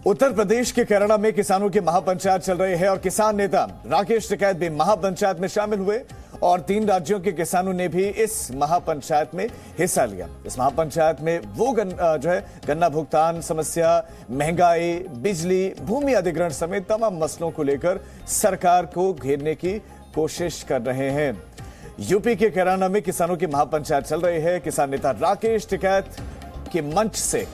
उत्तर प्रदेश के केरला में किसानों की महापंचायत चल रही है और किसान नेता राकेश टिकैत भी महापंचायत में शामिल हुए और 3 राज्यों के किसानों ने भी इस महापंचायत में हिस्सा लिया। इस महापंचायत में वो गन्ना भुगतान समस्या, महंगाई, बिजली, भूमि अधिग्रहण समेत तमाम मसलों को लेकर सरकार को घेरने की कोशिश कर रहे हैं। यूपी के केरला में किसानों की महापंचायत चल रही है। किसान नेता राकेश टिकैत के मंच से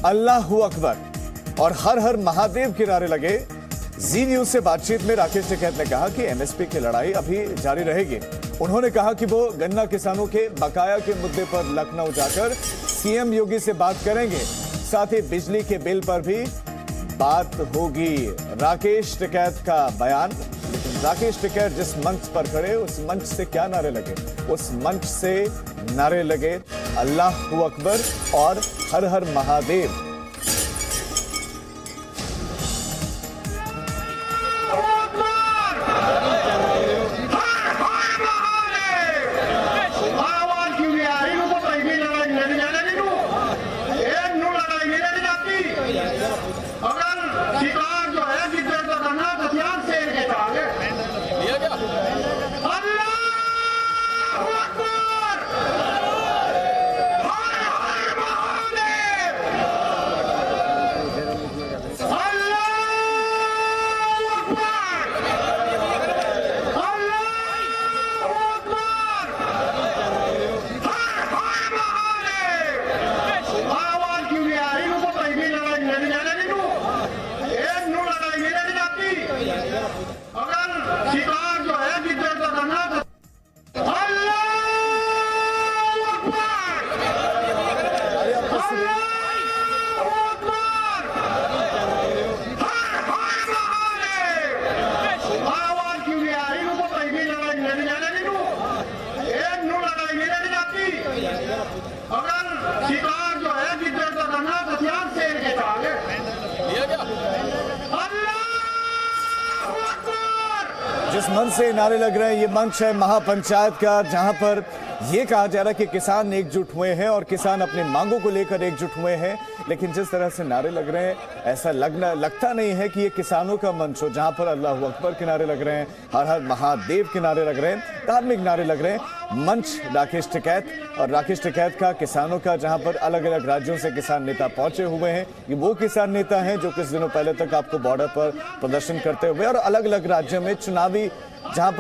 अल्लाहू अकबर और हर हर महादेव के नारे लगे। जी न्यूज से बातचीत में राकेश टिकैत ने कहा कि एमएसपी की लड़ाई अभी जारी रहेगी। उन्होंने कहा कि वो गन्ना किसानों के बकाया के मुद्दे पर लखनऊ जाकर सीएम योगी से बात करेंगे, साथ ही बिजली के बिल पर भी बात होगी। राकेश टिकैत का बयान। लेकिन राकेश टिकैत जिस मंच पर खड़े उस मंच से क्या नारे लगे? उस मंच से नारे लगे अल्लाहू अकबर और हर हर महादेव। जिस मंच से नारे लग रहे हैं ये मंच है महापंचायत का, जहां पर ये कहा जा रहा है कि किसान एकजुट हुए हैं और किसान अपनी मांगों को लेकर एकजुट हुए हैं। लेकिन जिस तरह से नारे लग रहे हैं ऐसा लगता नहीं है कि ये किसानों का मंच हो, जहां पर अल्लाहू अकबर के नारे लग रहे हैं, हर हर महादेव के नारे लग रहे हैं, धार्मिक नारे लग रहे हैं। मंच राकेश टिकैत और राकेश टिकैत का किसानों का, जहां पर अलग अलग राज्यों से किसान नेता पहुंचे हुए हैं। ये वो किसान नेता हैं जो कुछ दिनों पहले तक आपको बॉर्डर पर प्रदर्शन करते हुए और अलग अलग राज्यों में चुनावी जहां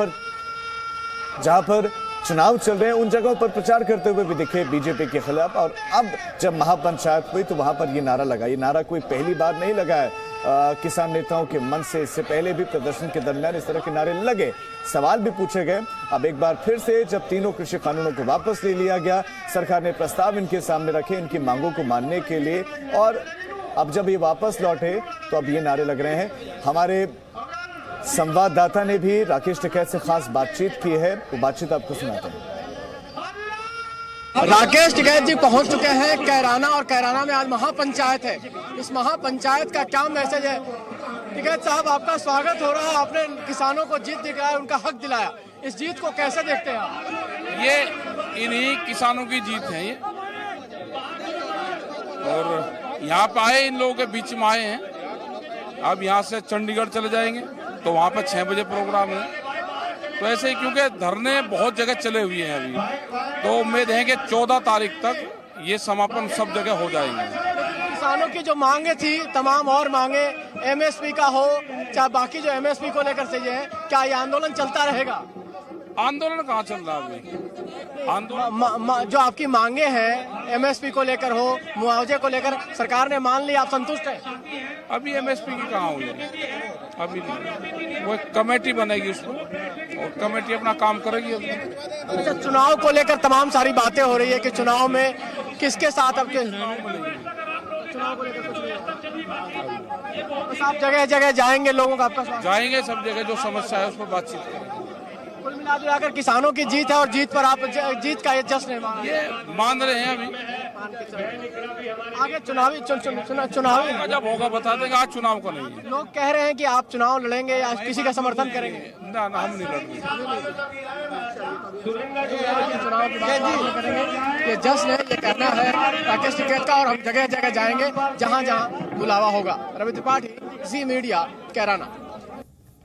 पर चुनाव चल रहे हैं उन जगहों पर प्रचार करते हुए भी दिखे बीजेपी के खिलाफ। और अब जब महापंचायत हुई तो वहां पर ये नारा लगा। ये नारा कोई पहली बार नहीं लगा है किसान नेताओं के मन से। इससे पहले भी प्रदर्शन के दरमियान इस तरह के नारे लगे, सवाल भी पूछे गए। अब एक बार फिर से जब तीनों कृषि कानूनों को वापस ले लिया गया, सरकार ने प्रस्ताव इनके सामने रखे इनकी मांगों को मानने के लिए, और अब जब ये वापस लौटे तो अब ये नारे लग रहे हैं। हमारे संवाददाता ने भी राकेश टिकैत से खास बातचीत की है, वो बातचीत आपको सुनाते हैं। राकेश टिकैत जी पहुंच चुके हैं कैराना, और कैराना में आज महापंचायत है। इस महापंचायत का क्या मैसेज है? टिकैत साहब, आपका स्वागत हो रहा है। आपने किसानों को जीत दिलाया, उनका हक दिलाया। इस जीत को कैसे देखते हैं आप? ये इन्हीं किसानों की जीत है ये, और यहाँ पे आए, इन लोगों के बीच में आए हैं। अब यहाँ से चंडीगढ़ चले जाएंगे तो वहाँ पर 6 बजे प्रोग्राम है। तो ऐसे ही क्योंकि धरने बहुत जगह चले हुए हैं अभी, तो उम्मीद है कि 14 तारीख तक ये समापन सब जगह हो जाएंगे। किसानों की जो मांगे थी, तमाम और मांगे, एमएसपी का हो चाहे बाकी जो एमएसपी को लेकर से है, क्या ये आंदोलन चलता रहेगा? आंदोलन कहाँ चल रहा है अभी? आंदोलन जो आपकी मांगे हैं एमएसपी को लेकर हो, मुआवजे को लेकर, सरकार ने मान ली, आप संतुष्ट हैं? अभी एमएसपी की कहाँ हुई? अभी नहीं। वो कमेटी बनेगी उस पर, और कमेटी अपना काम करेगी। अच्छा, चुनाव को लेकर तमाम सारी बातें हो रही है कि चुनाव में किसके साथ आपके चुनाव को लेकर कुछ नहीं, बस आप जगह जगह जाएंगे, लोगों का आपका जाएंगे, सब जगह जो समस्या है उस पर बातचीत करेंगे। कुल मिलाकर किसानों की जीत है, और जीत पर आप जीत का ये जश्न है, ये मान रहे हैं। अभी आगे चुनावी जब होगा बता देंगे, आज चुनाव का नहीं है। लोग कह रहे हैं कि आप चुनाव लड़ेंगे या किसी का समर्थन करेंगे? ना, हम नहीं लड़ेंगे। चुनाव की बात करेंगे। ये जश्न है, ये कहना है राकेश टिकैत का, और हम जगह जगह जाएंगे जहां जहां बुलावा होगा। रवि त्रिपाठी, जी मीडिया, कैराना।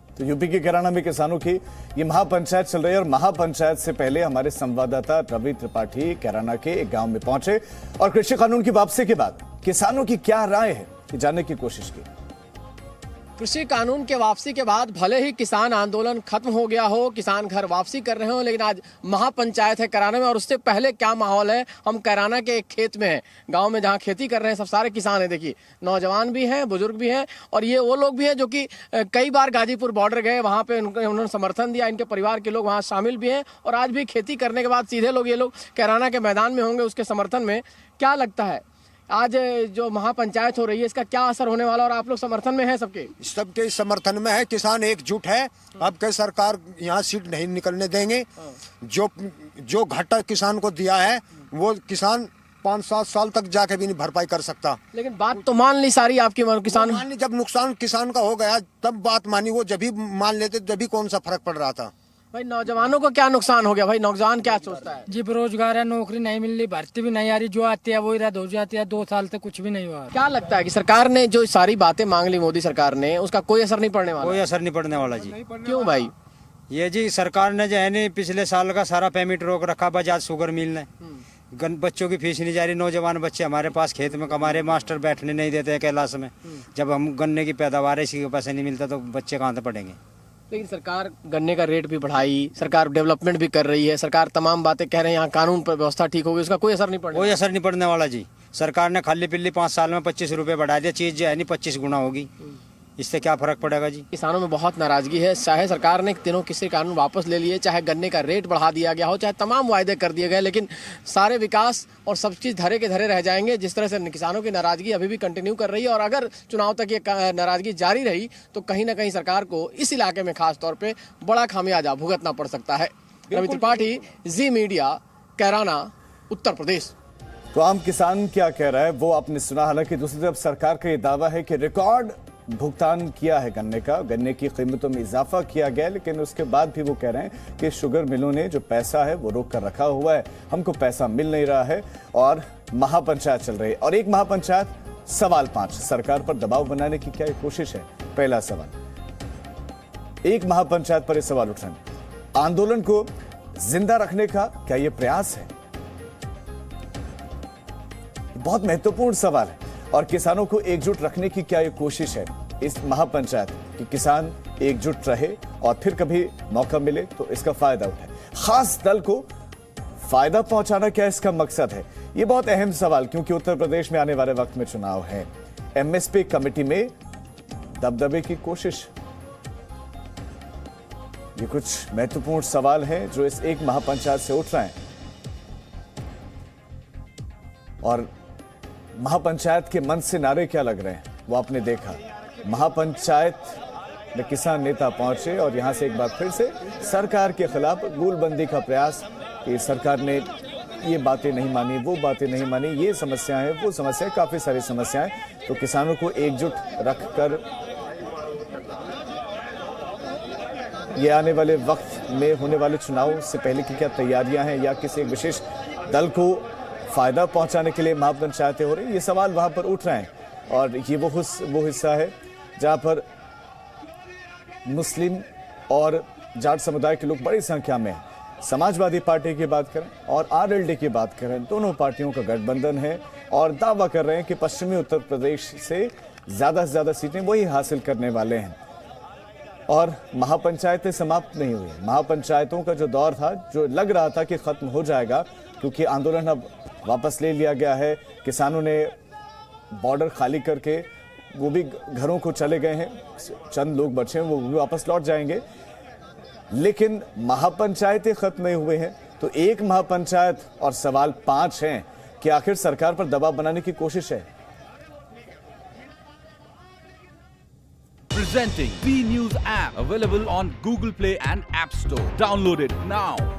तो यूपी के कैराना में किसानों की ये महापंचायत चल रही है और महापंचायत से पहले हमारे संवाददाता रवि त्रिपाठी कैराना के एक गांव में पहुंचे और कृषि कानून की वापसी के बाद किसानों की क्या राय है ये जानने की कोशिश की। कृषि कानून के वापसी के बाद भले ही किसान आंदोलन खत्म हो गया हो, किसान घर वापसी कर रहे हो, लेकिन आज महापंचायत है कैराना में। और उससे पहले क्या माहौल है, हम कैराना के एक खेत में हैं, गांव में, जहां खेती कर रहे हैं सब सारे किसान हैं। देखिए, नौजवान भी हैं, बुजुर्ग भी हैं, और ये वो लोग भी हैं जो कि कई बार गाजीपुर बॉर्डर गए, वहां पे उन्होंने समर्थन दिया। इनके परिवार के लोग वहाँ शामिल भी हैं और आज भी खेती करने के बाद सीधे लोग ये लोग कैराना के मैदान में होंगे उसके समर्थन में। क्या लगता है आज जो महापंचायत हो रही है इसका क्या असर होने वाला, और आप लोग समर्थन में हैं? सबके समर्थन में है, किसान एकजुट है। अब के सरकार यहाँ सीट नहीं निकलने देंगे। जो घाटा किसान को दिया है वो किसान 5-7 साल तक जाके भी नहीं भरपाई कर सकता। लेकिन बात तो मान ली सारी आपकी, किसान मान ली, जब नुकसान किसान का हो गया तब बात मानी। वो जब भी मान लेते जब भी कौन सा फर्क पड़ रहा था। भाई नौजवानों को क्या नुकसान हो गया? भाई नौजवान क्या सोचता है? जी बेरोजगार है, नौकरी नहीं मिल रही, भर्ती भी नहीं आ रही, जो आती है वो रद्द हो जाती है। 2 साल तक कुछ भी नहीं हुआ। क्या लगता है कि सरकार ने जो सारी बातें मांग ली मोदी सरकार ने, उसका कोई असर नहीं पड़ने वाला? कोई असर नहीं पड़ने वाला जी। क्यों भाई? ये जी सरकार ने जो है नहीं पिछले साल का सारा पेमेंट रोक रखा बजाज शुगर मिल ने। बच्चों की फीस नहीं जा रही। नौजवान बच्चे हमारे पास खेत में हमारे मास्टर बैठने नहीं देते हैं कैलाश में। जब हम गन्ने की पैदावार इसी के पैसे नहीं मिलता तो बच्चे कहाँ से पढ़ेंगे? लेकिन सरकार गन्ने का रेट भी बढ़ाई, सरकार डेवलपमेंट भी कर रही है, सरकार तमाम बातें कह रहे हैं, यहाँ कानून पर व्यवस्था ठीक होगी, उसका कोई असर नहीं पड़ेगा? कोई असर नहीं पड़ने वाला जी। सरकार ने खाली पिल्ली 5 साल में 25 रुपए बढ़ा दिया, चीज जो है नहीं 25 गुना होगी। इससे क्या फर्क पड़ेगा जी? किसानों में बहुत नाराजगी है। चाहे सरकार ने तीनों कृषि कानून वापस ले लिए, चाहे गन्ने का रेट बढ़ा दिया गया हो, चाहे तमाम वायदे कर दिए गए, लेकिन सारे विकास और सब चीज धरे के धरे रह जाएंगे। जिस तरह से किसानों की नाराजगी अभी भी कंटिन्यू कर रही है, और अगर चुनाव तक ये नाराजगी जारी रही तो कहीं ना कहीं सरकार को इस इलाके में खास तौर पर बड़ा खामियाजा भुगतना पड़ सकता है। रवि त्रिपाठी, जी मीडिया, कैराना, उत्तर प्रदेश। तो आम किसान क्या कह रहा है वो आपने सुना। हालांकि दूसरी तरफ सरकार का ये दावा है कि रिकॉर्ड भुगतान किया है गन्ने का, गन्ने की कीमतों में इजाफा किया गया, लेकिन उसके बाद भी वो कह रहे हैं कि शुगर मिलों ने जो पैसा है वो रोक कर रखा हुआ है, हमको पैसा मिल नहीं रहा है और महापंचायत चल रही है। और एक महापंचायत, सवाल 5, सरकार पर दबाव बनाने की क्या कोशिश है? पहला सवाल, एक महापंचायत पर ये सवाल उठ रहे हैं, आंदोलन को जिंदा रखने का क्या ये प्रयास है? बहुत महत्वपूर्ण सवाल है। और किसानों को एकजुट रखने की क्या ये कोशिश है इस महापंचायत कि किसान एकजुट रहे और फिर कभी मौका मिले तो इसका फायदा उठाए? खास दल को फायदा पहुंचाना क्या इसका मकसद है? ये बहुत अहम सवाल, क्योंकि उत्तर प्रदेश में आने वाले वक्त में चुनाव है। एमएसपी कमेटी में दबदबे की कोशिश, ये कुछ महत्वपूर्ण सवाल हैं जो इस एक महापंचायत से उठ रहे हैं। और महापंचायत के मन से नारे क्या लग रहे हैं वो आपने देखा। महापंचायत में किसान नेता पहुंचे और यहां से एक बार फिर से सरकार के खिलाफ गोलबंदी का प्रयास कि सरकार ने ये बातें नहीं मानी, वो बातें नहीं मानी, ये समस्याएं हैं, वो समस्याएं, काफी सारी समस्याएं। तो किसानों को एकजुट रखकर ये आने वाले वक्त में होने वाले चुनाव से पहले की क्या तैयारियां हैं, या किसी एक विशेष दल को फायदा पहुंचाने के लिए महापंचायतें हो रही, ये सवाल वहां पर उठ रहे हैं। और ये वो हिस्सा है जहां पर मुस्लिम और जाट समुदाय के लोग बड़ी संख्या में हैं। समाजवादी पार्टी की बात करें और आरएलडी की बात करें, दोनों पार्टियों का गठबंधन है और दावा कर रहे हैं कि पश्चिमी उत्तर प्रदेश से ज्यादा सीटें वही हासिल करने वाले हैं। और महापंचायतें समाप्त नहीं हुई। महापंचायतों का जो दौर था, जो लग रहा था कि खत्म हो जाएगा, क्योंकि आंदोलन अब वापस ले लिया गया है, किसानों ने बॉर्डर खाली करके वो भी घरों को चले गए हैं, चंद लोग बचे हैं वो भी वापस लौट जाएंगे, लेकिन महापंचायतें खत्म नहीं हुए हैं। तो एक महापंचायत और सवाल 5 हैं कि आखिर सरकार पर दबाव बनाने की कोशिश है। Presenting B News app, available on Google Play and App Store. Download it now.